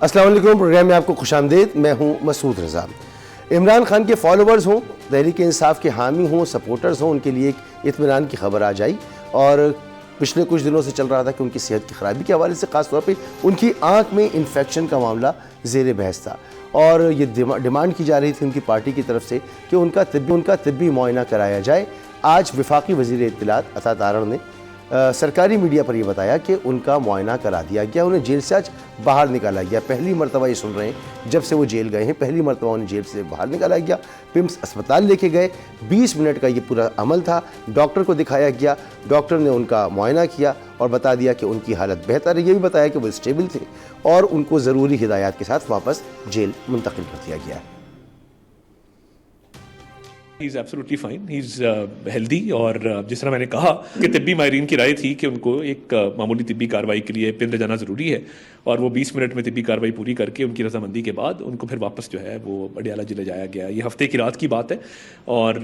السلام علیکم، پروگرام میں آپ کو خوش آمدید۔ میں ہوں مسعود رضا۔ عمران خان کے فالوورز ہوں، تحریک انصاف کے حامی ہوں، سپورٹرز ہوں، ان کے لیے ایک اطمینان کی خبر آ جائی، اور پچھلے کچھ دنوں سے چل رہا تھا کہ ان کی صحت کی خرابی کے حوالے سے خاص طور پہ ان کی آنکھ میں انفیکشن کا معاملہ زیر بحث تھا، اور یہ ڈیمانڈ کی جا رہی تھی ان کی پارٹی کی طرف سے کہ ان کا طبی معائنہ کرایا جائے۔ آج وفاقی وزیر اطلاعات عطا تارڑ نے سرکاری میڈیا پر یہ بتایا کہ ان کا معائنہ کرا دیا گیا، انہیں جیل سے آج باہر نکالا گیا۔ پہلی مرتبہ یہ سن رہے ہیں جب سے وہ جیل گئے ہیں، پہلی مرتبہ انہیں جیل سے باہر نکالا گیا، پمس اسپتال لے کے گئے۔ 20 منٹ کا یہ پورا عمل تھا، ڈاکٹر کو دکھایا گیا، ڈاکٹر نے ان کا معائنہ کیا اور بتا دیا کہ ان کی حالت بہتر ہے، یہ بھی بتایا کہ وہ اسٹیبل تھے، اور ان کو ضروری ہدایات کے ساتھ واپس جیل منتقل کر دیا گیا ہے۔ He's absolutely fine. He's healthy. اور جس طرح میں نے کہا کہ طبی ماہرین کی رائے تھی کہ ان کو ایک معمولی طبی کارروائی کے لیے پنڈ جانا ضروری ہے، اور وہ 20 منٹ میں طبی کارروائی پوری کر کے ان کی رضامندی کے بعد ان کو پھر واپس جو ہے وہ اڈیالہ جیل جایا گیا۔ یہ ہفتے کی رات کی بات ہے، اور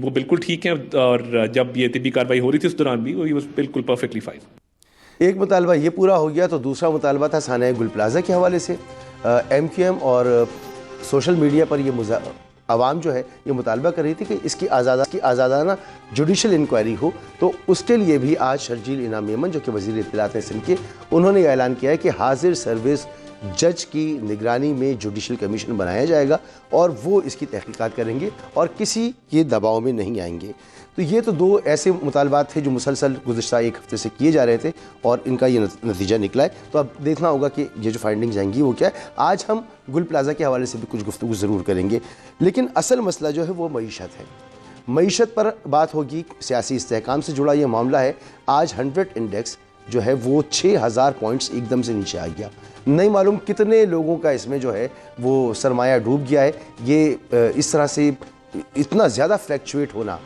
وہ بالکل ٹھیک ہیں، اور جب یہ طبی کارروائی ہو رہی تھی اس دوران بھی وہ بالکل پرفیکٹلی فائن۔ ایک مطالبہ یہ پورا ہو گیا تو دوسرا مطالبہ تھا سانحہ گل پلازہ کے حوالے سے۔ ایم کیو ایم اور سوشل میڈیا پر یہ عوام جو ہے یہ مطالبہ کر رہی تھی کہ اس کی آزادانہ جوڈیشل انکوائری ہو، تو اس کے لیے بھی آج شرجیل انعام میمن جو کہ وزیر اطلاعات ہیں سندھ کے، انہوں نے اعلان کیا ہے کہ حاضر سروس جج کی نگرانی میں جوڈیشل کمیشن بنایا جائے گا، اور وہ اس کی تحقیقات کریں گے اور کسی کے دباؤ میں نہیں آئیں گے۔ تو یہ تو دو ایسے مطالبات تھے جو مسلسل گزشتہ ایک ہفتے سے کیے جا رہے تھے، اور ان کا یہ نتیجہ نکلا ہے۔ تو اب دیکھنا ہوگا کہ یہ جو فائنڈنگز آئیں گی وہ کیا ہے۔ آج ہم گل پلازہ کے حوالے سے بھی کچھ گفتگو ضرور کریں گے، لیکن اصل مسئلہ جو ہے وہ معیشت ہے۔ معیشت پر بات ہوگی، سیاسی استحکام سے جڑا یہ معاملہ ہے۔ آج 100 انڈیکس جو ہے وہ 6000 پوائنٹس ایک دم سے نیچے آ گیا۔ نہیں معلوم کتنے لوگوں کا اس میں جو ہے وہ سرمایہ ڈوب گیا ہے۔ یہ اس طرح سے اتنا زیادہ فلیکچویٹ ہونا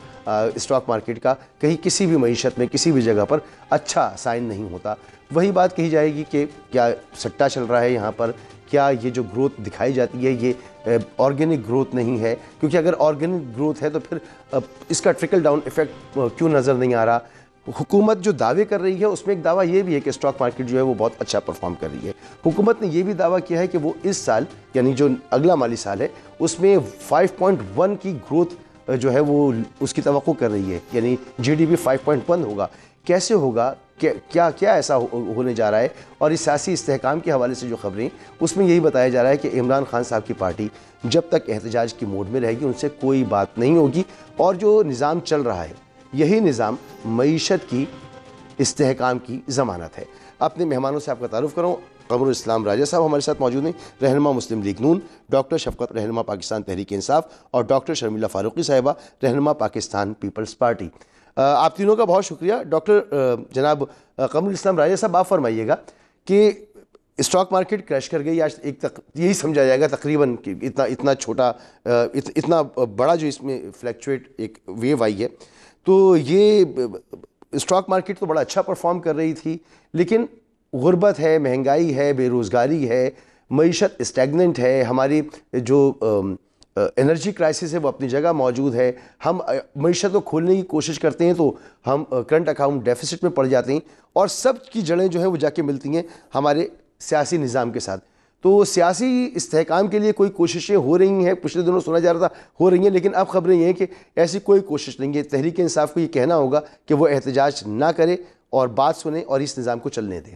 اسٹاک مارکیٹ کا کہیں کسی بھی معیشت میں کسی بھی جگہ پر اچھا سائن نہیں ہوتا۔ وہی بات کہی جائے گی کہ کیا سٹا چل رہا ہے یہاں پر، کیا یہ جو گروتھ دکھائی جاتی ہے یہ آرگینک گروتھ نہیں ہے، کیونکہ اگر آرگینک گروتھ ہے تو پھر اس کا ٹرکل ڈاؤن ایفیکٹ کیوں نظر نہیں آ رہا۔ حکومت جو دعوے کر رہی ہے اس میں ایک دعویٰ یہ بھی ہے کہ اسٹاک مارکیٹ جو ہے وہ بہت اچھا پرفارم کر رہی ہے۔ حکومت نے یہ بھی دعویٰ کیا ہے کہ وہ اس سال یعنی جو اگلا مالی سال ہے اس میں 5.1 کی گروتھ جو ہے وہ اس کی توقع کر رہی ہے، یعنی جی ڈی پی 5.1 ہوگا۔ کیسے ہوگا، کیا ایسا ہونے جا رہا ہے؟ اور اس سیاسی استحکام کے حوالے سے جو خبریں اس میں یہی بتایا جا رہا ہے کہ عمران خان صاحب کی پارٹی جب تک احتجاج کی موڈ میں رہے گی ان سے کوئی بات نہیں ہوگی، اور جو نظام چل رہا ہے یہی نظام معیشت کی استحکام کی ضمانت ہے۔ اپنے مہمانوں سے آپ کا تعارف کروں۔ قمر الاسلام راجہ صاحب ہمارے ساتھ موجود ہیں، رہنما مسلم لیگ نون، ڈاکٹر شفقت رہنما پاکستان تحریک انصاف، اور ڈاکٹر شرمیلا فاروقی صاحبہ رہنما پاکستان پیپلز پارٹی۔ آپ تینوں کا بہت شکریہ۔ ڈاکٹر جناب قمر الاسلام راجہ صاحب، آپ فرمائیے گا کہ اسٹاک مارکیٹ کریش کر گئی آج، یہی سمجھا جائے گا تقریباً کہ اتنا چھوٹا اتنا بڑا جو اس میں فلیکچویٹ ایک ویو آئی ہے، تو یہ اسٹاک مارکیٹ تو بڑا اچھا پرفارم کر رہی تھی، لیکن غربت ہے، مہنگائی ہے، بے روزگاری ہے، معیشت اسٹیگننٹ ہے، ہماری جو انرجی کرائسس ہے وہ اپنی جگہ موجود ہے۔ ہم معیشت کو کھولنے کی کوشش کرتے ہیں تو ہم کرنٹ اکاؤنٹ ڈیفیسٹ میں پڑ جاتے ہیں، اور سب کی جڑیں جو ہیں وہ جا کے ملتی ہیں ہمارے سیاسی نظام کے ساتھ۔ تو سیاسی استحکام کے لیے کوئی کوششیں ہو رہی ہیں، پچھلے دنوں سنا جا رہا تھا ہو رہی ہیں، لیکن اب خبریں یہ ہیں کہ ایسی کوئی کوشش نہیں ہے۔ تحریک انصاف کو یہ کہنا ہوگا کہ وہ احتجاج نہ کرے اور بات سنیں اور اس نظام کو چلنے دیں۔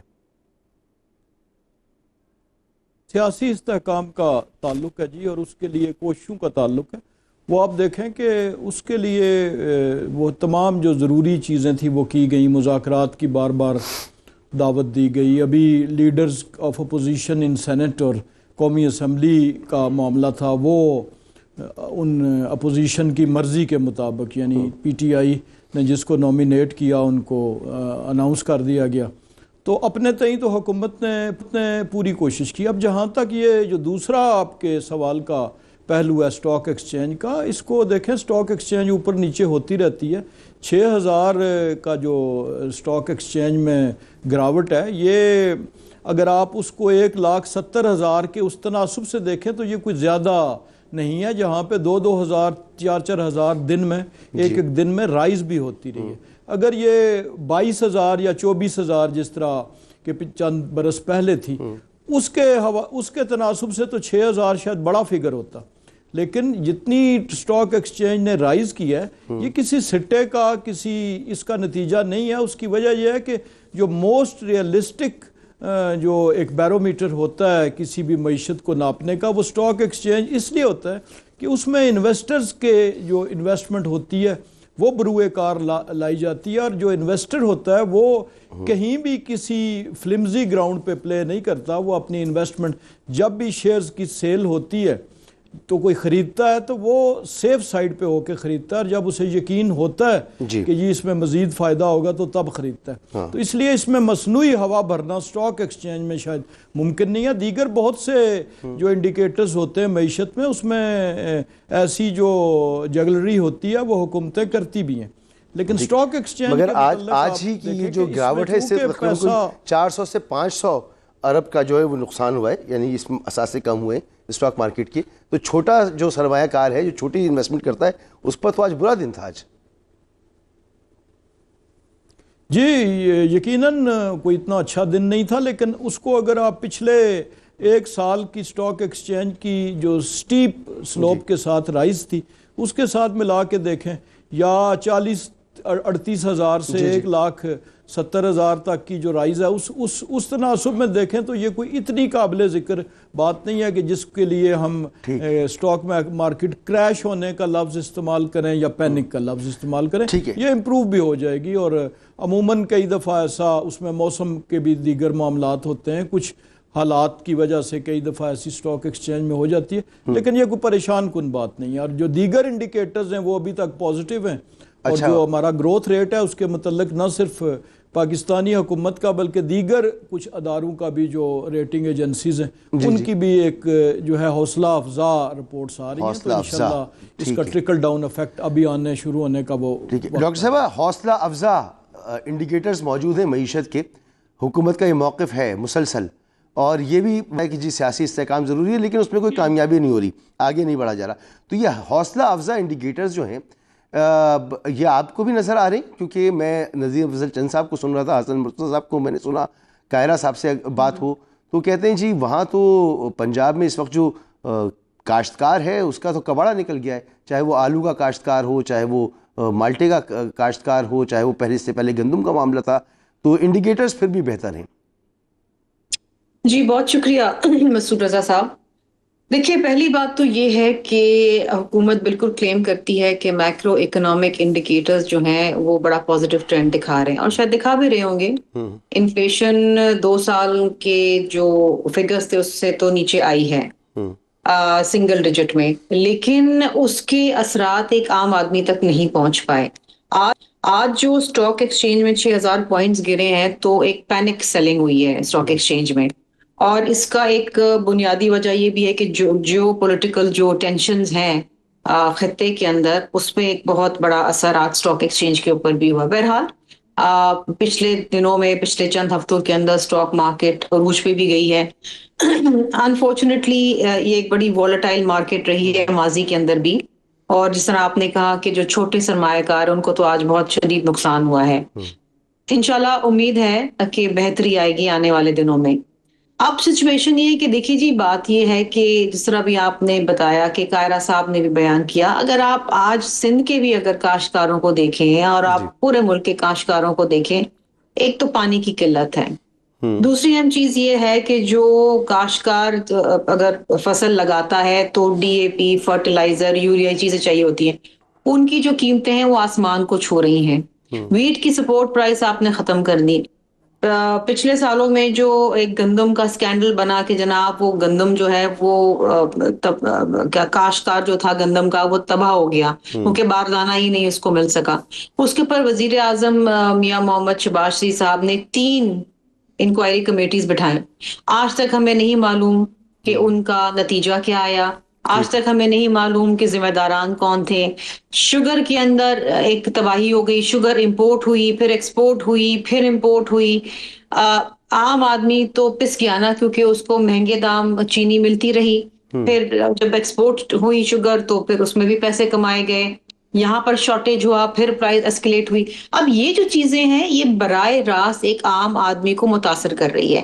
سیاسی استحکام کا تعلق ہے جی، اور اس کے لیے کوششوں کا تعلق ہے۔ وہ آپ دیکھیں کہ اس کے لیے وہ تمام جو ضروری چیزیں تھیں وہ کی گئیں، مذاکرات کی بار بار دعوت دی گئی۔ ابھی leaders of opposition in Senate اور قومی اسمبلی کا معاملہ تھا، وہ ان اپوزیشن کی مرضی کے مطابق، یعنی پی ٹی آئی نے جس کو نومینیٹ کیا ان کو اناؤنس کر دیا گیا۔ تو اپنے تئیں تو حکومت نے پوری کوشش کی۔ اب جہاں تک یہ جو دوسرا آپ کے سوال کا پہلو ہے اسٹاک ایکسچینج کا، اس کو دیکھیں، اسٹاک ایکسچینج اوپر نیچے ہوتی رہتی ہے۔ 6000 کا جو اسٹاک ایکسچینج میں گراوٹ ہے، یہ اگر آپ اس کو 1,70,000 کے اس تناسب سے دیکھیں تو یہ کوئی زیادہ نہیں ہے، جہاں پہ 2,000 4,000 دن میں ایک دن میں رائز بھی ہوتی رہی ہے۔ اگر یہ 22,000 یا 24,000 جس طرح کہ چند برس پہلے تھی، اس کے تناسب سے تو 6,000 شاید بڑا فگر ہوتا، لیکن جتنی سٹاک ایکسچینج نے رائز کیا ہے یہ کسی سٹے کا کسی اس کا نتیجہ نہیں ہے. اس کی وجہ یہ ہے کہ جو موسٹ ریئلسٹک جو ایک بیرومیٹر ہوتا ہے کسی بھی معیشت کو ناپنے کا، وہ سٹاک ایکسچینج اس لیے ہوتا ہے کہ اس میں انویسٹرز کے جو انویسٹمنٹ ہوتی ہے وہ بروئے کار لائی جاتی ہے، اور جو انویسٹر ہوتا ہے وہ کہیں بھی کسی فلمزی گراؤنڈ پہ پلے نہیں کرتا. وہ اپنی انویسٹمنٹ جب بھی شیئرز کی سیل ہوتی ہے تو کوئی خریدتا ہے تو وہ سیف سائیڈ پہ ہو کے خریدتا ہے، اور جب اسے یقین ہوتا ہے کہ یہ اس میں مزید فائدہ ہوگا تو تب خریدتا ہے. تو اس لیے اس میں مصنوعی ہوا بھرنا سٹاک ایکسچینج میں شاید ممکن نہیں ہے. دیگر بہت سے جو انڈیکیٹرز ہوتے ہیں معیشت میں، اس میں ایسی جو جگلری ہوتی ہے وہ حکومتیں کرتی بھی ہیں، لیکن سٹاک ایکسچینج مگر آج ہی کی جو گراوٹ ہے اس سے تقریباً 400 سے 500 ارب کا جو ہے وہ نقصان ہوا ہے، یعنی اس میں اثاثے کم ہوئے اسٹاک مارکیٹ کی. تو چھوٹا جو سرمایہ کار ہے جو چھوٹی انویسٹمنٹ کرتا ہے اس پر تو آج برا دن تھا. آج جی یقیناً کوئی اتنا اچھا دن نہیں تھا، لیکن اس کو اگر آپ پچھلے ایک سال کی سٹاک ایکسچینج کی جو سٹیپ سلوپ کے ساتھ رائز تھی اس کے ساتھ ملا کے دیکھیں، یا 38,000 سے 1,70,000 تک کی جو رائز ہے اس تناسب میں دیکھیں تو یہ کوئی اتنی قابل ذکر بات نہیں ہے کہ جس کے لیے ہم سٹاک مارکیٹ کریش ہونے کا لفظ استعمال کریں یا پینک کا لفظ استعمال کریں. یہ امپروو بھی ہو جائے گی، اور عموماً کئی دفعہ ایسا اس میں موسم کے بھی دیگر معاملات ہوتے ہیں، کچھ حالات کی وجہ سے کئی دفعہ ایسی سٹاک ایکسچینج میں ہو جاتی ہے، لیکن یہ کوئی پریشان کن بات نہیں ہے. اور جو دیگر انڈیکیٹرز ہیں وہ ابھی تک پازیٹیو ہیں، اور جو ہمارا گروتھ ریٹ ہے اس کے متعلق نہ صرف پاکستانی حکومت کا بلکہ دیگر کچھ اداروں کا بھی جو ریٹنگ ایجنسیز ہیں ان کی بھی ایک جو ہے حوصلہ افزا رپورٹس آ رہی ہیں. تو انشاءاللہ اس کا ٹرکل ڈاؤن ایفیکٹ ابھی آنے شروع ہونے کا وہ ڈاکٹر صاحب حوصلہ افزا انڈیکیٹرز موجود ہیں معیشت کے. حکومت کا یہ موقف ہے مسلسل، اور یہ بھی ہے کہ جی سیاسی استحکام ضروری ہے لیکن اس میں کوئی کامیابی نہیں ہو رہی، آگے نہیں بڑھا جا رہا. تو یہ حوصلہ افزا انڈیکیٹرز جو ہیں یہ آپ کو بھی نظر آ رہے ہیں؟ کیونکہ میں نذیر افضل چند صاحب کو سن رہا تھا، حسن مرتضیٰ صاحب کو میں نے سنا، قاہرہ صاحب سے بات ہو تو کہتے ہیں جی وہاں تو پنجاب میں اس وقت جو کاشتکار ہے اس کا تو کباڑا نکل گیا ہے، چاہے وہ آلو کا کاشتکار ہو، چاہے وہ مالٹے کا کاشتکار ہو، چاہے وہ پہلے سے پہلے گندم کا معاملہ تھا. تو انڈیکیٹرز پھر بھی بہتر ہیں. جی بہت شکریہ مسعود رضا صاحب. دیکھیے پہلی بات تو یہ ہے کہ حکومت بالکل کلیم کرتی ہے کہ میکرو اکنامک انڈیکیٹرز جو ہیں وہ بڑا پازیٹیو ٹرینڈ دکھا رہے ہیں، اور شاید دکھا بھی رہے ہوں گے. انفلیشن 2 سال کے جو فگرز تھے اس سے تو نیچے آئی ہے سنگل ڈیجٹ میں، لیکن اس کے اثرات ایک عام آدمی تک نہیں پہنچ پائے. آج جو سٹاک ایکسچینج میں 6,000 پوائنٹس گرے ہیں تو ایک پینک سیلنگ ہوئی ہے سٹاک ایکسچینج میں، اور اس کا ایک بنیادی وجہ یہ بھی ہے کہ جو پولیٹیکل جو ٹینشنز ہیں خطے کے اندر اس پہ ایک بہت بڑا اثر آج سٹاک ایکسچینج کے اوپر بھی ہوا. بہرحال پچھلے دنوں میں پچھلے چند ہفتوں کے اندر سٹاک مارکیٹ عروج پہ بھی گئی ہے. انفارچونیٹلی یہ ایک بڑی وولٹائل مارکیٹ رہی ہے ماضی کے اندر بھی، اور جس طرح آپ نے کہا کہ جو چھوٹے سرمایہ کار ان کو تو آج بہت شدید نقصان ہوا ہے. انشاءاللہ امید ہے کہ بہتری آئے گی آنے والے دنوں میں. اب سچویشن یہ ہے کہ دیکھیے جی بات یہ ہے کہ جس طرح بھی آپ نے بتایا کہ قاہرہ صاحب نے بھی بیان کیا، اگر آپ آج سندھ کے بھی اگر کاشتکاروں کو دیکھیں اور آپ پورے ملک کے کاشتکاروں کو دیکھیں، ایک تو پانی کی قلت ہے. دوسری اہم چیز یہ ہے کہ جو کاشتکار اگر فصل لگاتا ہے تو D A P, fertiliser, urea چیزیں چاہیے ہوتی ہیں، ان کی جو قیمتیں ہیں وہ آسمان کو چھو رہی ہیں. ویٹ کی سپورٹ پرائس آپ نے ختم کر دی. پچھلے سالوں میں جو ایک گندم کا سکینڈل بنا کے جناب وہ گندم جو ہے وہ کاشتکار جو تھا گندم کا وہ تباہ ہو گیا کیونکہ باردانہ ہی نہیں اس کو مل سکا. اس کے اوپر وزیر اعظم میاں محمد شہباز شریف صاحب نے 3 انکوائری کمیٹیز بٹھائیں. آج تک ہمیں نہیں معلوم کہ ان کا نتیجہ کیا آیا، آج تک ہمیں نہیں معلوم کہ ذمہ داران کون تھے. شوگر کے اندر ایک تباہی ہو گئی، شوگر امپورٹ ہوئی، پھر ایکسپورٹ ہوئی، پھر امپورٹ ہوئی. عام آدمی تو پس گیا نا، کیونکہ اس کو مہنگے دام چینی ملتی رہی. پھر جب ایکسپورٹ ہوئی شوگر تو پھر اس میں بھی پیسے کمائے گئے، یہاں پر شارٹیج ہوا، پھر پرائز اسکلیٹ ہوئی. اب یہ جو چیزیں ہیں یہ براہ راست ایک عام آدمی کو متاثر کر رہی ہے.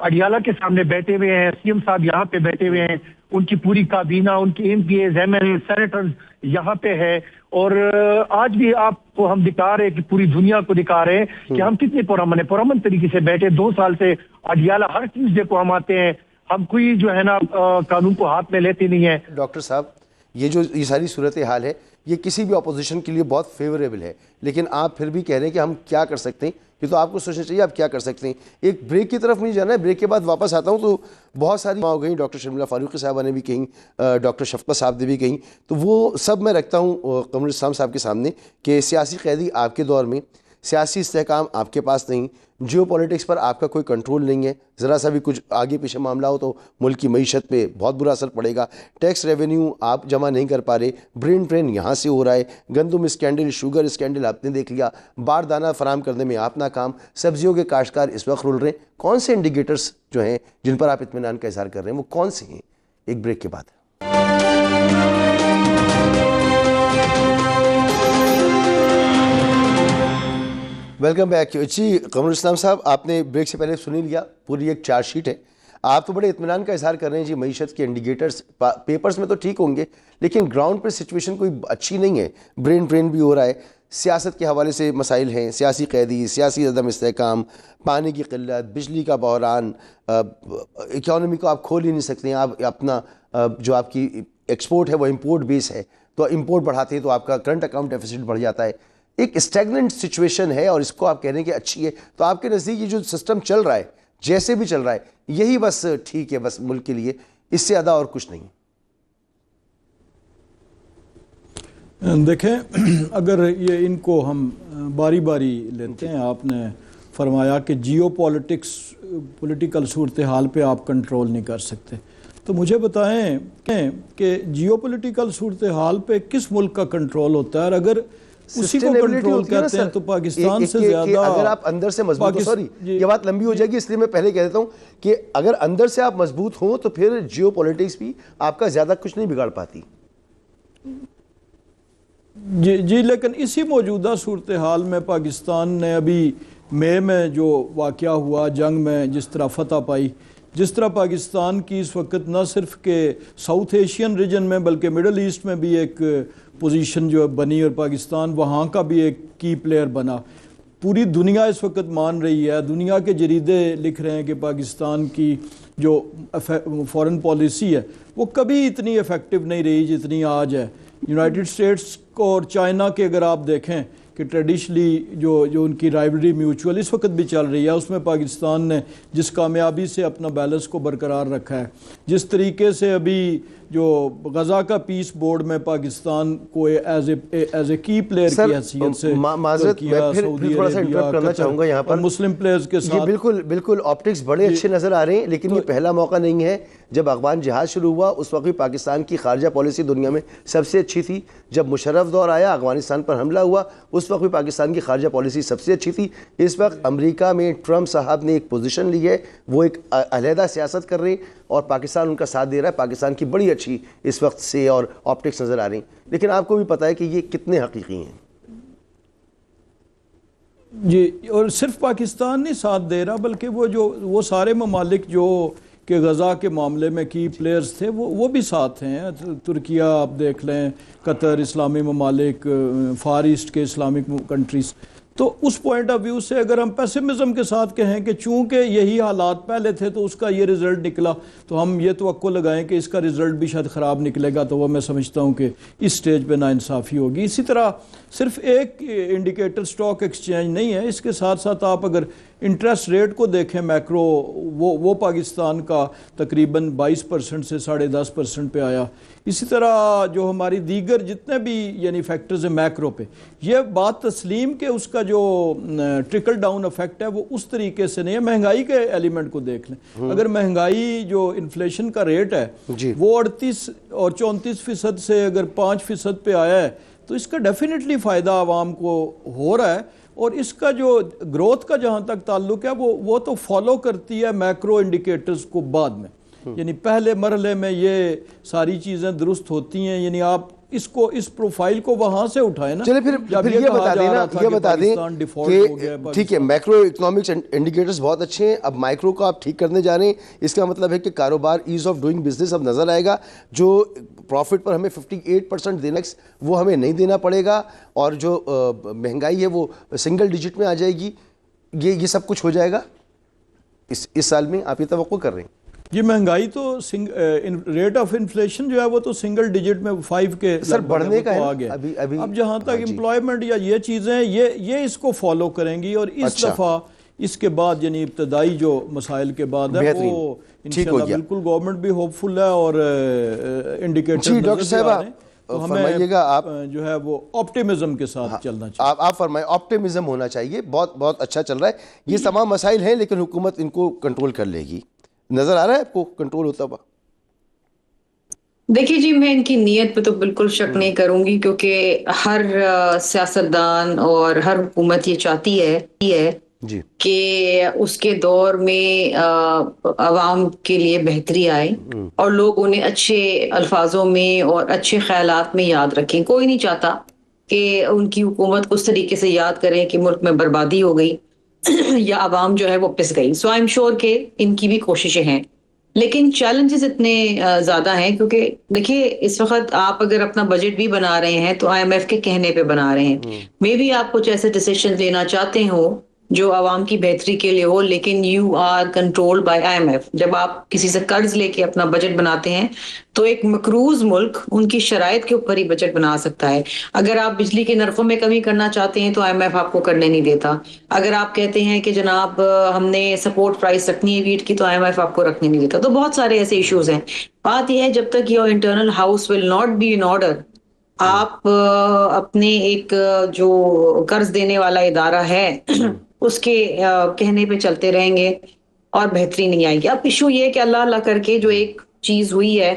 اڈیالہ کے سامنے بیٹھے ہوئے ہیں, سی ایم صاحب یہاں پہ بیٹھے ہوئے ہیں, ان کی پوری کابینہ, ان کی M P As, M L A, senators یہاں پہ ہے, اور آج بھی آپ کو ہم دکھا رہے کہ پوری دنیا کو دکھا رہے ہیں کہ ہم کتنے پرامن طریقے سے بیٹھے. 2 سال سے اڈیالہ ہر ٹیوزڈے کو ہم آتے ہیں, ہم کوئی جو ہے نا قانون کو ہاتھ میں لیتے نہیں ہیں. ڈاکٹر صاحب یہ ساری صورتحال ہے یہ کسی بھی اپوزیشن کے لیے بہت فیوریبل ہے, لیکن آپ پھر بھی کہہ رہے ہیں کہ ہم کیا کر سکتے ہیں, یہ تو آپ کو سوچنا چاہیے آپ کیا کر سکتے ہیں. ایک بریک کی طرف مجھے جانا ہے, بریک کے بعد واپس آتا ہوں. تو بہت ساری ہو گئیں, ڈاکٹر شرمیلا فاروقی صاحبہ نے بھی کہیں, ڈاکٹر شفقت صاحب نے بھی کہیں, تو وہ سب میں رکھتا ہوں قمر اسلام صاحب کے سامنے کہ سیاسی قیدی آپ کے دور میں, سیاسی استحکام آپ کے پاس نہیں, جیو پولیٹکس پر آپ کا کوئی کنٹرول نہیں ہے, ذرا سا بھی کچھ آگے پیچھے معاملہ ہو تو ملک کی معیشت پہ بہت برا اثر پڑے گا, ٹیکس ریونیو آپ جمع نہیں کر پا رہے, برین ٹرین یہاں سے ہو رہا ہے, گندم اسکینڈل, شوگر اسکینڈل آپ نے دیکھ لیا, باردانہ فراہم کرنے میں آپ ناکام, سبزیوں کے کاشتکار اس وقت رول رہے ہیں. کون سے انڈیکیٹرز جو ہیں جن پر آپ اطمینان کا اظہار کر رہے ہیں وہ کون سے ہیں؟ ایک بریک کے بعد. Welcome back. جی قمر اسلام صاحب, آپ نے بریک سے پہلے سن ہی لیا, پوری ایک چارج شیٹ ہے, آپ تو بڑے اطمینان کا اظہار کر رہے ہیں جی, معیشت کے انڈیکیٹرز پیپرز میں تو ٹھیک ہوں گے لیکن گراؤنڈ پر سچویشن کوئی اچھی نہیں ہے, برین ڈرین بھی ہو رہا ہے, سیاست کے حوالے سے مسائل ہیں, سیاسی قیدی, سیاسی عدم استحکام, پانی کی قلت, بجلی کا بحران, اکانومی کو آپ کھول ہی نہیں سکتے ہیں, آپ اپنا جو آپ کی ایکسپورٹ ہے وہ امپورٹ بیس ہے, تو امپورٹ بڑھاتے ہیں تو آپ کا کرنٹ اکاؤنٹ ڈیفیسٹ بڑھ جاتا ہے. ایک اسٹیگننٹ سچویشن ہے اور اس کو آپ کہہ رہے ہیں کہ اچھی ہے, تو آپ کے نزدیک یہ جو سسٹم چل رہا ہے جیسے بھی چل رہا ہے یہی بس ٹھیک ہے بس ملک کے لیے, اس سے زیادہ اور کچھ نہیں؟ دیکھیں اگر یہ ان کو ہم باری باری لیتے ہیں, آپ نے فرمایا کہ جیو پولیٹکس پولیٹیکل صورتحال پہ آپ کنٹرول نہیں کر سکتے, تو مجھے بتائیں کہ جیو پولیٹیکل صورتحال پہ کس ملک کا کنٹرول ہوتا ہے, اور اگر اسی کو کنٹرول کہتے ہیں تو پاکستان سے زیادہ اگر آپ اندر سے مضبوط ہو, سوری یہ بات لمبی ہو جائے گی اس لیے میں پہلے کہہ دیتا ہوں کہ اگر اندر سے آپ مضبوط ہوں تو پھر جیو پولیٹکس بھی آپ کا زیادہ کچھ نہیں بگاڑ پاتی. جی لیکن اسی موجودہ صورتحال میں پاکستان نے ابھی مئی میں جو واقعہ ہوا جنگ میں جس طرح فتح پائی, جس طرح پاکستان کی اس وقت نہ صرف کہ ساؤتھ ایشین ریجن میں بلکہ مڈل ایسٹ میں بھی ایک پوزیشن جو بنی اور پاکستان وہاں کا بھی ایک کی پلیئر بنا. پوری دنیا اس وقت مان رہی ہے, دنیا کے جریدے لکھ رہے ہیں کہ پاکستان کی جو فارن پالیسی ہے وہ کبھی اتنی افیکٹو نہیں رہی جتنی آج ہے. یونائٹڈ اسٹیٹس کو اور چائنا کے اگر آپ دیکھیں کہ ٹریڈیشنلی جو ان کی رائیولری میوچول اس وقت بھی چل رہی ہے, اس میں پاکستان نے جس کامیابی سے اپنا بیلنس کو برقرار رکھا ہے, جس طریقے سے ابھی جو غزہ کا پیس بورڈ میں پاکستان کو ایز اے کی پلیئر کی حیثیت سے تھوڑا سا انٹرپٹ کرنا چاہوں گا یہاں پر مسلم پلیئرز کے ساتھ. بالکل آپٹکس بڑے اچھے نظر آ رہے ہیں, لیکن یہ پہلا موقع نہیں ہے. جب افغان جہاد شروع ہوا اس وقت بھی پاکستان کی خارجہ پالیسی دنیا میں سب سے اچھی تھی. جب مشرف دور آیا افغانستان پر حملہ ہوا اس وقت بھی پاکستان کی خارجہ پالیسی سب سے اچھی تھی. اس وقت امریکہ میں ٹرمپ صاحب نے ایک پوزیشن لی ہے, وہ ایک علیحدہ سیاست کر رہے ہیں اور پاکستان ان کا ساتھ دے رہا ہے. پاکستان کی بڑی اچھی اس وقت سے اور آپٹکس نظر آ رہی ہیں, لیکن آپ کو بھی پتہ ہے کہ یہ کتنے حقیقی ہیں. جی, اور صرف پاکستان نہیں ساتھ دے رہا بلکہ وہ سارے ممالک جو کہ غزہ کے معاملے میں کی پلیئرز تھے وہ بھی ساتھ ہیں. ترکیہ آپ دیکھ لیں, قطر, اسلامی ممالک, فار ایسٹ کے اسلامک کنٹریز. تو اس پوائنٹ آف ویو سے اگر ہم پیسمزم کے ساتھ کہیں کہ چونکہ یہی حالات پہلے تھے تو اس کا یہ رزلٹ نکلا, تو ہم یہ توقع لگائیں کہ اس کا رزلٹ بھی شاید خراب نکلے گا, تو وہ میں سمجھتا ہوں کہ اس سٹیج پہ ناانصافی ہوگی. اسی طرح صرف ایک انڈیکیٹر سٹاک ایکسچینج نہیں ہے, اس کے ساتھ ساتھ آپ اگر انٹرسٹ ریٹ کو دیکھیں میکرو, وہ پاکستان کا تقریباً 22% سے 10.5% پہ آیا. اسی طرح جو ہماری دیگر جتنے بھی یعنی فیکٹرز ہیں میکرو پہ, یہ بات تسلیم کہ اس کا جو ٹرکل ڈاؤن افیکٹ ہے وہ اس طریقے سے نہیں ہے. مہنگائی کے ایلیمنٹ کو دیکھ لیں, اگر مہنگائی جو انفلیشن کا ریٹ ہے وہ 38 اور 34% سے اگر 5% پہ آیا ہے تو اس کا ڈیفینیٹلی فائدہ عوام کو ہو رہا ہے. اور اس کا جو گروتھ کا جہاں تک تعلق ہے وہ تو فالو کرتی ہے میکرو انڈیکیٹرز کو بعد میں, یعنی پہلے مرحلے میں یہ ساری چیزیں درست ہوتی ہیں. یعنی آپ اس پروفائل کو وہاں سے اٹھائے نا. چلے پھر یہ بتا دیں نا، یہ بتا دیں کہ ٹھیک ہے میکرو اکنامکس انڈیکیٹرز بہت اچھے ہیں، اب مائکرو کو آپ ٹھیک کرنے جا رہے ہیں، اس کا مطلب ہے کہ کاروبار ایز آف ڈوئنگ بزنس اب نظر آئے گا، جو پروفٹ پر ہمیں 58% دینا وہ ہمیں نہیں دینا پڑے گا، اور جو مہنگائی ہے وہ سنگل ڈیجٹ میں آ جائے گی. یہ سب کچھ ہو جائے گا اس سال میں، آپ یہ توقع کر رہے ہیں؟ یہ مہنگائی تو ریٹ آف انفلیشن جو ہے وہ تو سنگل ڈیجٹ میں 5 کے سر بڑھنے کا آ گیا. اب جہاں تک امپلائمنٹ یا یہ چیزیں یہ اس کو فالو کریں گی، اور اس دفعہ اس کے بعد یعنی ابتدائی جو مسائل کے بعد ہے وہ انشاءاللہ بالکل گورنمنٹ بھی ہوپ فل ہے، اور انڈیکیٹر جی ڈاکٹر صاحبہ فرمائیے گا، آپ جو ہے وہ آپٹیمزم کے ساتھ چلنا چاہیے. آپ فرمائیں، آپٹیمزم ہونا چاہیے. بہت اچھا چل رہا ہے. یہ تمام مسائل ہیں لیکن حکومت ان کو کنٹرول کر لے گی. نظر آ رہا ہے آپ کو کنٹرول ہوتا ہوا؟ دیکھیے جی، میں ان کی نیت پہ تو بالکل شک نہیں کروں گی، کیونکہ ہر سیاستدان اور ہر حکومت یہ چاہتی ہے جی کہ اس کے دور میں عوام کے لیے بہتری آئے اور لوگ انہیں اچھے الفاظوں میں اور اچھے خیالات میں یاد رکھیں. کوئی نہیں چاہتا کہ ان کی حکومت کو اس طریقے سے یاد کریں کہ ملک میں بربادی ہو گئی یا عوام جو ہے وہ پس گئی. سو آئی ایم شیور کہ ان کی بھی کوششیں ہیں، لیکن چیلنجز اتنے زیادہ ہیں. کیونکہ دیکھیے اس وقت آپ اگر اپنا بجٹ بھی بنا رہے ہیں تو IMF کے کہنے پہ بنا رہے ہیں. مے بی آپ کچھ ایسے ڈیسیشن لینا چاہتے ہو جو عوام کی بہتری کے لیے ہو، لیکن you are controlled by IMF. جب آپ کسی سے قرض لے کے اپنا بجٹ بناتے ہیں تو ایک مقروض ملک ان کی شرائط کے اوپر ہی بجٹ بنا سکتا ہے. اگر آپ بجلی کے نرخوں میں کمی کرنا چاہتے ہیں تو IMF آپ کو کرنے نہیں دیتا. اگر آپ کہتے ہیں کہ جناب ہم نے سپورٹ پرائس رکھنی ہے ویٹ کی تو IMF آپ کو رکھنے نہیں دیتا. تو بہت سارے ایسے ایشوز ہیں. بات یہ ہے جب تک your internal house will not be in order, آپ اپنے ایک جو قرض دینے والا ادارہ ہے اس کے کہنے پہ چلتے رہیں گے اور بہتری نہیں آئے گی. اب ایشو یہ ہے کہ اللہ کر کے جو ایک چیز ہوئی ہے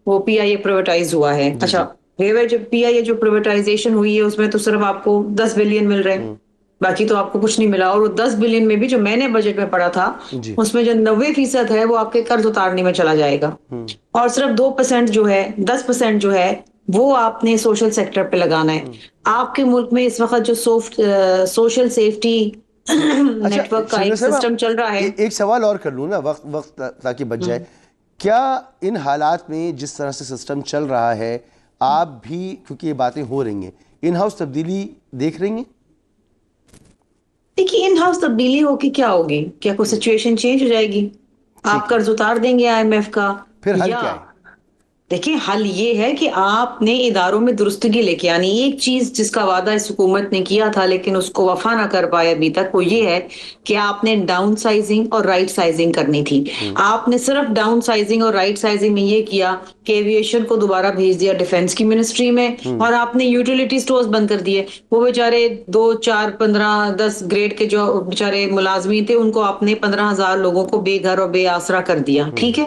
وہ PIA پرائیویٹائز ہوا ہے. اچھا جب PIA جو پرائیویٹائزیشن ہوئی ہے اس میں تو صرف آپ کو 10 بلین مل رہے ہیں، باقی تو آپ کو کچھ نہیں ملا. اور وہ 10 بلین میں بھی جو میں نے بجٹ میں پڑھا تھا اس میں جو 90% ہے وہ آپ کے قرض اتارنے میں چلا جائے گا، اور صرف 2% جو ہے 10% جو ہے وہ آپ نے سوشل سیکٹر پہ لگانا ہے. آپ کے ملک میں اس وقت جو سوشل سیفٹی نیٹ ورک کا ایک سسٹم چل رہا ہے. ایک سوال اور کر لوں نا وقت تاکہ بچ جائے. کیا ان حالات میں جس طرح سے سسٹم چل رہا ہے آپ بھی، کیونکہ یہ باتیں ہو رہی ہیں، ان ہاؤس تبدیلی دیکھ رہی ہیں؟ دیکھیے ان ہاؤس تبدیلی ہو کے کیا ہوگی؟ کیا کوئی سچویشن چینج ہو جائے گی؟ آپ قرض اتار دیں گے IMF کا؟ پھر حل کیا ہے؟ دیکھیں حل یہ ہے کہ آپ نے اداروں میں درستگی لے کے آنی. ایک چیز جس کا وعدہ اس حکومت نے کیا تھا لیکن اس کو وفا نہ کر پائے ابھی تک، وہ یہ ہے کہ آپ نے ڈاؤن سائزنگ اور رائٹ سائزنگ کرنی تھی. آپ نے صرف ڈاؤن سائزنگ اور رائٹ سائزنگ میں یہ کیا کہ ایویشن کو دوبارہ بھیج دیا ڈیفنس کی منسٹری میں، اور آپ نے یوٹیلیٹی سٹورز بند کر دیے. وہ بیچارے 2 4 15 10 گریڈ کے جو بیچارے ملازمین تھے ان کو آپ نے 15,000 لوگوں کو بے گھر اور بے آسرا کر دیا. ٹھیک ہے،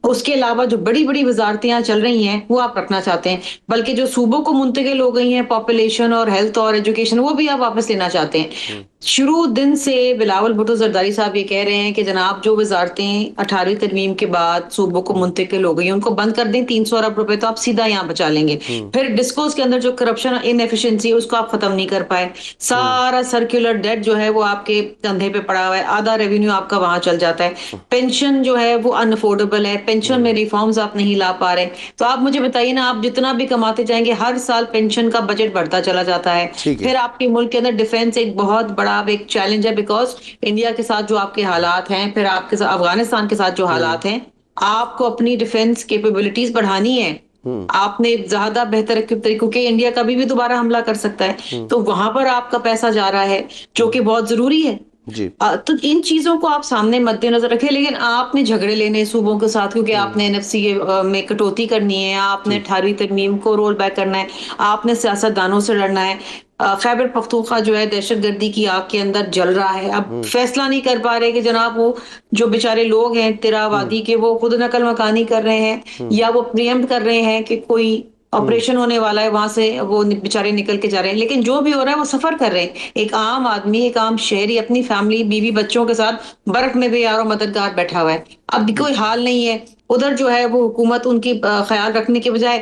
اس کے علاوہ جو بڑی بڑی وزارتیں چل رہی ہیں وہ آپ رکھنا چاہتے ہیں، بلکہ جو صوبوں کو منتقل ہو گئی ہیں پاپولیشن اور ہیلتھ اور ایجوکیشن وہ بھی آپ واپس لینا چاہتے ہیں. شروع دن سے بلاول بھٹو زرداری صاحب یہ کہہ رہے ہیں کہ جناب جو وزارتیں 18ویں ترمیم کے بعد صوبوں کو منتقل ہو گئی ہیں ان کو بند کر دیں. 300 ارب روپے تو آپ سیدھا یہاں بچا لیں گے. پھر ڈسکوز کے اندر جو کرپشن ان ایفیشنسی اس کو آپ ختم نہیں کر پائے. سارا سرکولر ڈیٹ جو ہے وہ آپ کے کندھے پہ پڑا ہوا ہے، آدھا ریونیو آپ کا وہاں چل جاتا ہے. پینشن جو ہے وہ ان افورڈیبل ہے، پینشن میں ریفارمز آپ نہیں لا پا رہے. تو آپ مجھے بتائیے نا، آپ جتنا بھی کماتے جائیں گے ہر سال پینشن کا بجٹ بڑھتا چلا جاتا ہے. پھر آپ کے ملک کے اندر ڈیفینس ایک بہت بڑا ایک چیلنج ہے، بیکاز انڈیا کے ساتھ جو آپ کے حالات ہیں، پھر آپ کے ساتھ افغانستان کے ساتھ جو حالات ہیں، آپ کو اپنی ڈیفینس کیپیبلٹیز بڑھانی ہے. آپ نے زیادہ بہتر طریقوں کے انڈیا کبھی بھی دوبارہ حملہ کر سکتا ہے، تو وہاں پر آپ کا پیسہ جا رہا ہے جو کہ بہت ضروری ہے. تو ان چیزوں کو آپ سامنے مد نظر رکھیں. لیکن آپ نے جھگڑے لینے صوبوں کے ساتھ کیونکہ آپ نے NFC میں کٹوتی کرنی ہے، آپ نے 18ویں ترمیم کو رول بیک کرنا ہے، آپ نے سیاست دانوں سے لڑنا ہے. خیبر پختونخوا جو ہے دہشت گردی کی آگ کے اندر جل رہا ہے. اب فیصلہ نہیں کر پا رہے کہ جناب وہ جو بیچارے لوگ ہیں تیرا وادی کے وہ خود نقل مکانی کر رہے ہیں یا وہ پریمپٹ کر رہے ہیں کہ کوئی آپریشن ہونے والا ہے وہاں سے وہ بیچارے نکل کے جا رہے ہیں. لیکن جو بھی ہو رہا ہے وہ سفر کر رہے ہیں. ایک عام آدمی، ایک عام شہری اپنی فیملی بیوی بچوں کے ساتھ برف میں بے یار و مددگار بیٹھا ہوا ہے. اب بھی کوئی حال نہیں ہے. ادھر جو ہے وہ حکومت ان کی خیال رکھنے کے بجائے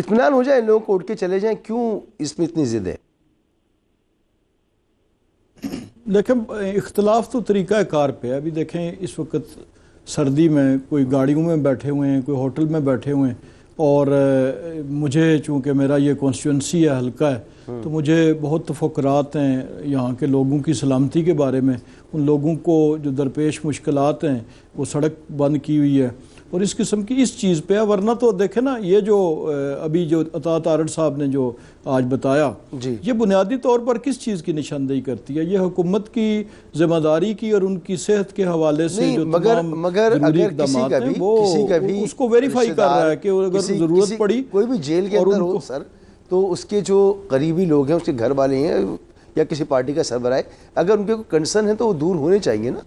اطمینان ہو جائے لوگ اٹھ کے چلے جائیں, کیوں اس میں اتنی ضد ہے؟ دیکھیں اختلاف تو طریقہ کار پہ ہے. ابھی دیکھیں اس وقت سردی میں کوئی گاڑیوں میں بیٹھے ہوئے ہیں, کوئی ہوٹل میں بیٹھے ہوئے ہیں, اور مجھے چونکہ میرا یہ کانسٹیٹوئنسی ہے, حلقہ ہے, تو مجھے بہت تفکرات ہیں یہاں کے لوگوں کی سلامتی کے بارے میں. ان لوگوں کو جو درپیش مشکلات ہیں, وہ سڑک بند کی ہوئی ہے اور اس قسم کی اس چیز پہ ہے. ورنہ تو دیکھیں نا, یہ جو ابھی جو عطا تارڑ صاحب نے جو آج بتایا, یہ بنیادی طور پر کس چیز کی نشاندہی کرتی ہے؟ یہ حکومت کی ذمہ داری کی اور ان کی صحت کے حوالے سے جو تمام ضروری اقدامات ہیں وہ اس کو ویریفائی کر رہا ہے کہ اگر ضرورت پڑی کوئی بھی جیل کے اندر ہو سر, تو اس کے جو قریبی لوگ ہیں, اس کے گھر والے ہیں یا کسی پارٹی کا سربراہ ہے, اگر ان کے کوئی کنسرن ہے تو وہ دور ہونے چاہیے نا.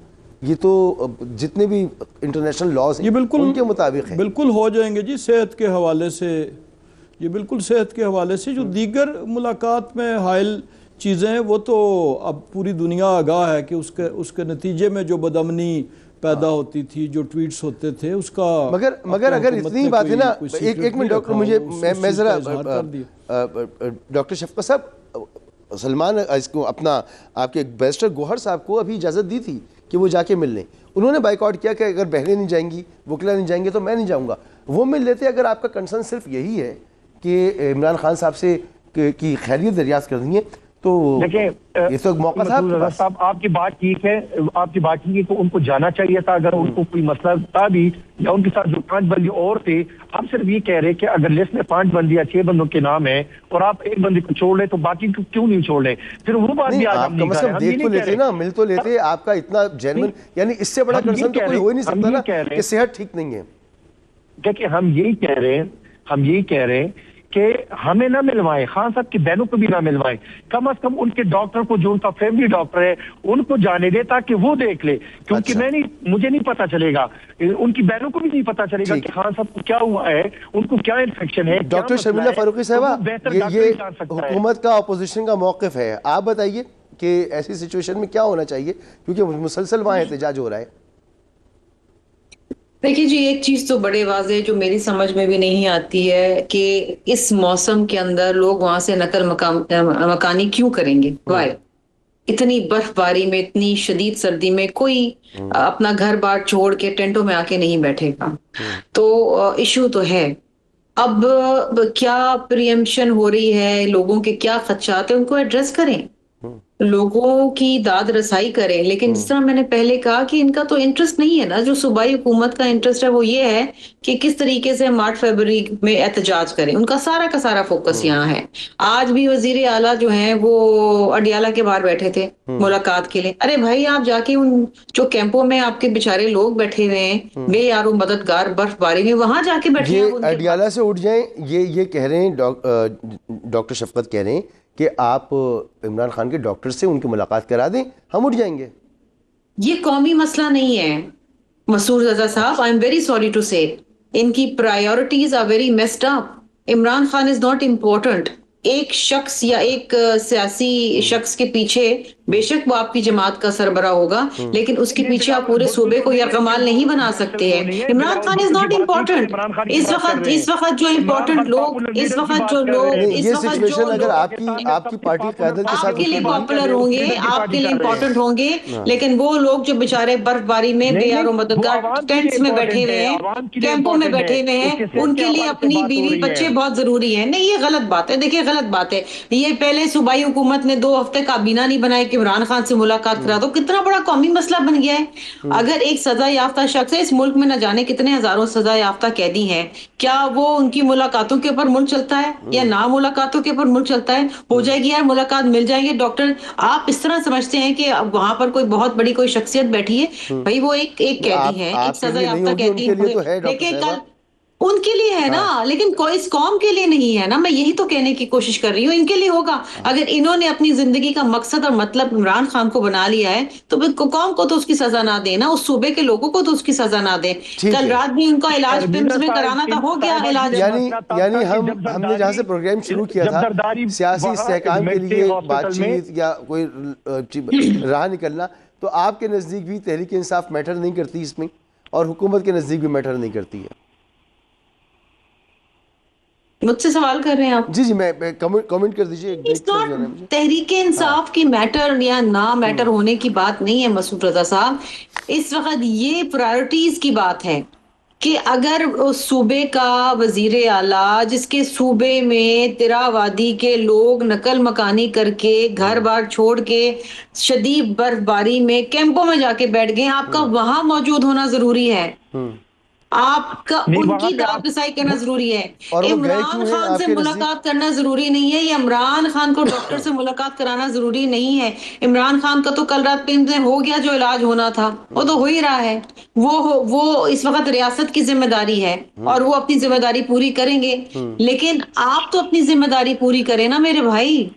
یہ تو جتنے بھی انٹرنیشنل لاز ہیں ان کے مطابق ہے. بالکل ہو جائیں گے جی. صحت کے حوالے سے یہ بالکل صحت کے حوالے سے جو دیگر ملاقات میں حائل چیزیں ہیں وہ تو اب پوری دنیا آگاہ ہے کہ اس کے نتیجے میں جو بدامنی پیدا ہوتی تھی, جو ٹویٹس ہوتے تھے, اس کا مگر اگر اتنی بات ہے نا, ایک منٹ ڈاکٹر, مجھے میں ذرا ڈاکٹر شفقت صاحب, سلمان اس کو اپنا آپ کے بیرسٹر گوہر صاحب کو ابھی اجازت دی تھی کہ وہ جا کے مل لیں. انہوں نے بائیک آؤٹ کیا کہ اگر بہنیں نہیں جائیں گی, وکلا نہیں جائیں گے تو میں نہیں جاؤں گا. وہ مل لیتے. اگر آپ کا کنسرن صرف یہی ہے کہ عمران خان صاحب سے کی خیریت دریافت کرنی ہے تو یہ تو موقع صاحب آپ کی بات ٹھیک ہے, آپ کی بات ٹھیک ہے, تو ان کو جانا چاہیے تھا اگر ان کو کوئی مسئلہ تھا بھی, یا ان کے ساتھ جو 5 بندے اور تھے. ہم صرف یہ کہہ رہے کہ اگر لسٹ میں 5 بندے یا 6 بندوں کے نام ہیں اور آپ ایک بندے کو چھوڑ لیں تو باقی کو کیوں نہیں چھوڑ لیں؟ پھر وہ بات بھی آپ کم از کم دیکھ تو لیتے نا, مل تو لیتے. آپ کا اتنا جینوئن, یعنی اس سے بڑا کنسرن تو کوئی ہو ہی نہیں سکتا نا کہ صحت ٹھیک نہیں ہے. کہ ہم یہی کہہ رہے ہیں کہ ہمیں نہ ملوائیں, خان صاحب کی بہنوں کو بھی نہ ملوائیں. کم از کم ان کے ڈاکٹر کو, جو ان کا فیملی ڈاکٹر ہے, ان کو جانے دے تاکہ وہ دیکھ لے. کیونکہ مجھے نہیں پتا چلے گا, ان کی بہنوں کو بھی نہیں پتا چلے گا کہ خان صاحب کو کیا ہوا ہے, ان کو کیا انفیکشن ہے. ڈاکٹر شمیلہ فاروقی صاحبہ, یہ حکومت کا اپوزیشن کا موقف ہے, آپ بتائیے کہ ایسی سچویشن میں کیا ہونا چاہیے, کیونکہ مسلسل وہاں احتجاج ہو رہا ہے. دیکھیے جی, ایک چیز تو بڑے واضح جو میری سمجھ میں بھی نہیں آتی ہے کہ اس موسم کے اندر لوگ وہاں سے نقل مکانی کیوں کریں گے. وائی اتنی برف باری میں, اتنی شدید سردی میں کوئی اپنا گھر بار چھوڑ کے ٹینٹوں میں آ کے نہیں بیٹھے گا. تو ایشو تو ہے. اب کیا پریمپشن ہو رہی ہے, لوگوں کے کیا خدشات ہیں, ان کو ایڈریس کریں, لوگوں کی داد رسائی کریں. لیکن جس طرح میں نے پہلے کہا کہ ان کا تو انٹرسٹ نہیں ہے نا, جو صوبائی حکومت کا انٹرسٹ ہے وہ یہ ہے کہ کس طریقے سے مارچ فروری میں احتجاج کریں. ان کا سارا فوکس یہاں ہے. آج بھی وزیر اعلیٰ جو ہیں وہ اڈیالہ کے باہر بیٹھے تھے ملاقات کے لیے. ارے بھائی, آپ جا کے ان جو کیمپوں میں آپ کے بیچارے لوگ بیٹھے ہوئے ہیں بے یار و مددگار برف باری میں, وہاں جا کے بیٹھے ہیں. اڈیالہ سے اٹھ جائیں, یہ کہہ رہے ہیں ڈاکٹر شفقت کہہ رہے ہیں کہ آپ عمران خان کے ڈاکٹر سے ان کی ملاقات کرا دیں, ہم اٹھ جائیں گے. یہ قومی مسئلہ نہیں ہے Masood Raza sahab. I'm very sorry سوری ٹو سے, ان کی priorities are very messed up. Imran Khan is not important. ایک شخص یا ایک سیاسی شخص کے پیچھے بے شک وہ آپ کی جماعت کا سربراہ ہوگا, لیکن اس کے پیچھے آپ پورے صوبے کو یرغمال نہیں بنا سکتے ہیں. Imran Khan is not important. اس وقت جو امپورٹنٹ لوگ, اس وقت جو اگر آپ کی پارٹی قیادت کے ساتھ آپ کے لیے پاپولر ہوں گے, آپ کے لیے امپورٹنٹ ہوں گے, لیکن وہ لوگ جو بیچارے برف باری میں بے یار و مددگار ٹینٹس میں بیٹھے ہوئے ہیں, کیمپوں میں بیٹھے ہوئے ہیں, ان کے لیے اپنی بیوی بچے بہت ضروری ہیں. نہیں, یہ غلط بات ہے. دیکھیے غلط بات ہے یہ. پہلے صوبائی حکومت نے 2 ہفتے کابینہ نہیں بنائے کہ عمران خان سے ملاقات کرا دو. کتنا بڑا قومی مسئلہ بن گیا ہے. اگر ایک سزا یافتہ شخص ہے, اس ملک میں نہ جانے کتنے ہزاروں سزا یافتہ قیدی ہیں, کیا وہ ان کی ملاقاتوں کے اوپر ملک چلتا ہے یا نہ ملاقاتوں کے اوپر ملک چلتا ہے؟ ہو جائے گی یار ملاقات, مل جائیں گے ڈاکٹر. آپ اس طرح سمجھتے ہیں کہ وہاں پر کوئی بہت بڑی کوئی شخصیت بیٹھی ہے؟ بھائی وہ ایک قیدی ہے, ایک سزا یافتہ قیدی. دیکھیں کل ان کے لیے ہے نا, لیکن اس قوم کے لیے نہیں ہے نا. میں یہی تو کہنے کی کوشش کر رہی ہوں, ان کے لیے ہوگا. اگر انہوں نے اپنی زندگی کا مقصد اور مطلب عمران خان کو بنا لیا ہے تو قوم کو تو اس کی سزا نہ دے نا, اس صوبے کے لوگوں کو تو اس کی سزا نہ دے. کل رات بھی ان کا علاج پمز میں کرانا تھا, ہو گیا علاج. یعنی ہم نے جہاں سے پروگرام شروع کیا تھا, سیاسی استحکام کے لیے بات چیت یا کوئی راہ نکلنا, تو آپ کے نزدیک بھی تحریک انصاف میٹر نہیں کرتی اس میں, اور حکومت کے نزدیک بھی میٹر نہیں کرتی ہے. مجھ سے سوال کر رہے ہیں آپ؟ جی میں کامنٹ کر دیجیے. تحریک انصاف کی میٹر یا نہ میٹر ہونے کی بات نہیں ہے مسعود رضا صاحب. اس وقت یہ پرائرٹیز کی بات ہے کہ اگر صوبے کا وزیر اعلیٰ جس کے صوبے میں ترا وادی کے لوگ نقل مکانی کر کے گھر بار چھوڑ کے شدید برف باری میں کیمپوں میں جا کے بیٹھ گئے، آپ کا وہاں موجود ہونا ضروری ہے، آپ کا ان کی دعوت رسائی کرنا ضروری ہے. عمران خان سے ملاقات کرنا ضروری نہیں ہے، یا عمران خان کو ڈاکٹر سے ملاقات کرانا ضروری نہیں ہے. عمران خان کا تو کل رات پنڈ میں ہو گیا جو علاج ہونا تھا، وہ تو ہو ہی رہا ہے. وہ اس وقت ریاست کی ذمہ داری ہے اور وہ اپنی ذمہ داری پوری کریں گے، لیکن آپ تو اپنی ذمہ داری پوری کریں نا میرے بھائی.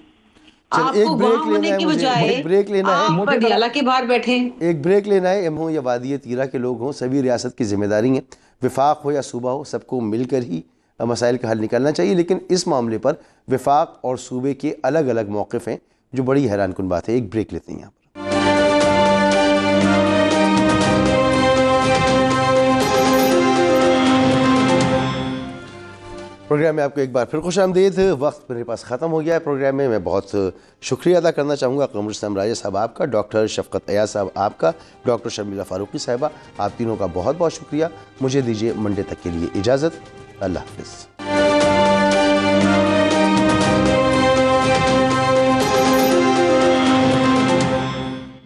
آپ کو وہاں ہونے کی بجائے آپ پٹیالہ کے باہر بیٹھیں. ایک بریک لینا ہے. ہوں یا وادی تیرا کے لوگ ہوں، سبھی ریاست کی ذمہ داری ہیں. وفاق ہو یا صوبہ ہو، سب کو مل کر ہی مسائل کا حل نکالنا چاہیے. لیکن اس معاملے پر وفاق اور صوبے کے الگ الگ موقف ہیں جو بڑی حیران کن بات ہے. ایک بریک لیتے ہیں یہاں پر. پروگرام میں آپ کو ایک بار پھر خوش آمدید. وقت میرے پاس ختم ہو گیا ہے پروگرام میں بہت شکریہ ادا کرنا چاہوں گا قمر اسلام راجہ صاحب آپ کا، ڈاکٹر شفقت ایاز صاحب آپ کا، ڈاکٹر شرمیلا فاروقی صاحبہ، آپ تینوں کا بہت بہت شکریہ. مجھے دیجیے منڈے تک کے لیے اجازت. اللہ حافظ.